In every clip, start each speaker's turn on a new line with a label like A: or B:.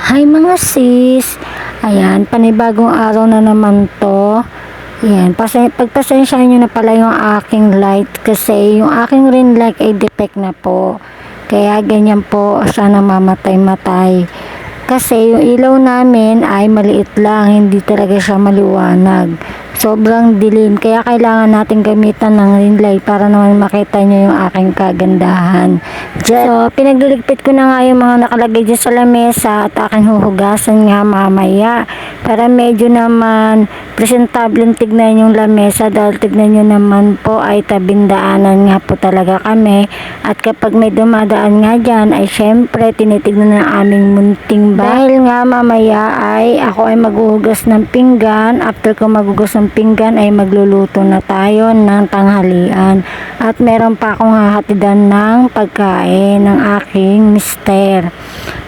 A: Hi mga sis! Ayan, panibagong araw na naman to. Ayan, pagpasensyahan nyo na pala yung aking light kasi yung aking ring light ay defect na po. Kaya ganyan po siya namamatay-matay. Kasi yung ilaw namin ay maliit lang, hindi talaga siya maliwanag. Sobrang dilim, kaya kailangan natin gamitan ng ring light para naman makita nyo yung aking kagandahan. So, pinagliligpit ko na nga yung mga nakalagay dyan sa lamesa at aking huhugasan nga mamaya. Para medyo naman presentable tignan yung lamesa dahil tignan nyo naman po ay tabindaanan nga po talaga kami. At kapag may dumadaan nga dyan ay syempre tinitignan ng aming munting dahil nga mamaya ay ako ay maghuhugas ng pinggan. After ko maghugas ng pinggan ay magluluto na tayo ng tanghalian. At meron pa akong hahatidan ng pagkain ng aking mister.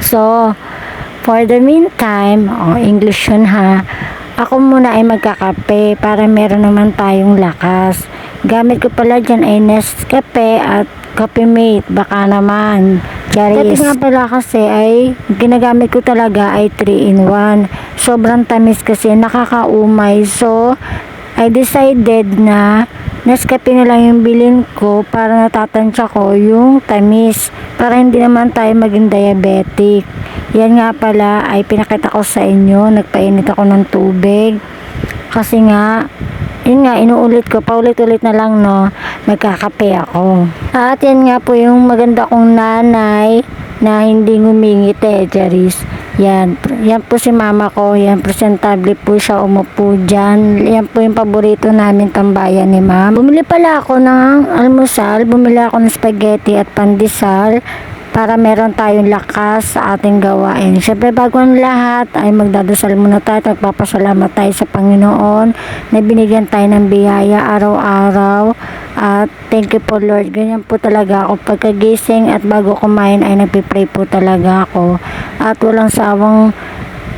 A: So, for the meantime, English yun ha, ako muna ay magkakape para meron naman tayong lakas. Gamit ko pala dyan ay Nescafe at Coffee Mate, baka naman. Charis. Dati nga pala kasi ay ginagamit ko talaga ay 3-in-1. Sobrang tamis kasi nakakaumay. So, I decided na Nescafe na lang yung bilhin ko para natatansya ko yung tamis. Para hindi naman tayo maging diabetic. Yan nga pala ay pinakita ko sa inyo. Nagpainit ako ng tubig. Kasi nga, yun nga, inuulit ko, paulit-ulit na lang, no, magkakape ako. At yan nga po yung maganda kong nanay na hindi ngumingit Charis. Yan po si mama ko, yan, presentable po siya, umupo dyan. Yan po yung paborito namin tambayan ni ma'am. Bumili pala ako ng almusal, bumili ako ng spaghetti at pandesal para meron tayong lakas sa ating gawain. Siyempre bago ang lahat ay magdadasal muna tayo, magpapasalamat tayo sa Panginoon na binigyan tayo ng biyaya araw-araw. At thank you po Lord. Ganyan po talaga ako pagkagising at bago kumain ay nagpipray po talaga ako. At walang sawang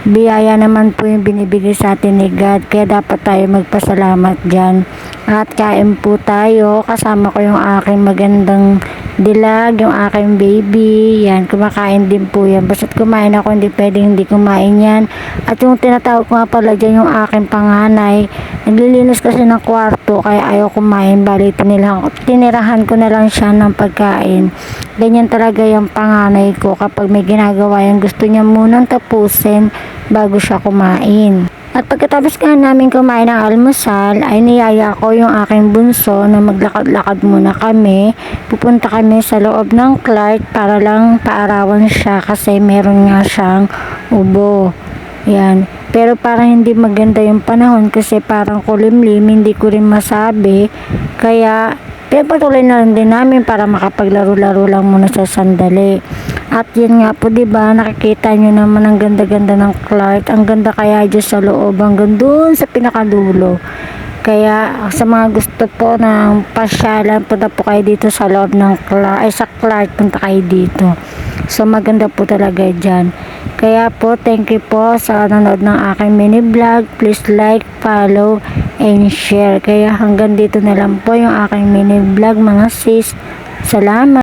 A: biyaya naman po yung binibigay sa atin ni God. Kaya dapat tayo magpasalamat dyan. At kain po tayo. Kasama ko yung aking magandang dilag, yung aking baby. Yan, kumakain din po yan. Basta't kumain ako, hindi pwedeng hindi kumain yan. At yung tinatawag ko nga pala dyan yung aking panganay. Naglilinis kasi ng kwarto, kaya ayaw kumain. Bali, tinirahan ko na lang siya ng pagkain. Ganyan talaga yung panganay ko. Kapag may ginagawa yan, gusto niya munang tapusin bago siya kumain. At pagkatapos nga namin kumain ng almusal, ay niyaya ko yung aking bunso na maglakad-lakad muna kami. Pupunta kami sa loob ng Clark para lang paarawan siya kasi meron nga siyang ubo. Yan. Pero parang hindi maganda yung panahon kasi parang kulimlim, hindi ko rin masabi. Kaya pinapatuloy na lang din namin para makapaglaro-laro lang muna sa sandali. At yun nga po, diba, nakikita nyo naman ang ganda-ganda ng Clark. Ang ganda kaya dyan sa loob, hanggang dun sa pinakadulo. Kaya sa mga gusto po ng pasyalan, punta po kayo dito sa loob ng Clark, ay sa Clark, punta kayo dito. So maganda po talaga dyan. Kaya po, thank you po sa nanonood ng aking mini vlog. Please like, follow, and share. Kaya hanggang dito na lang po yung aking mini vlog mga sis. Salamat!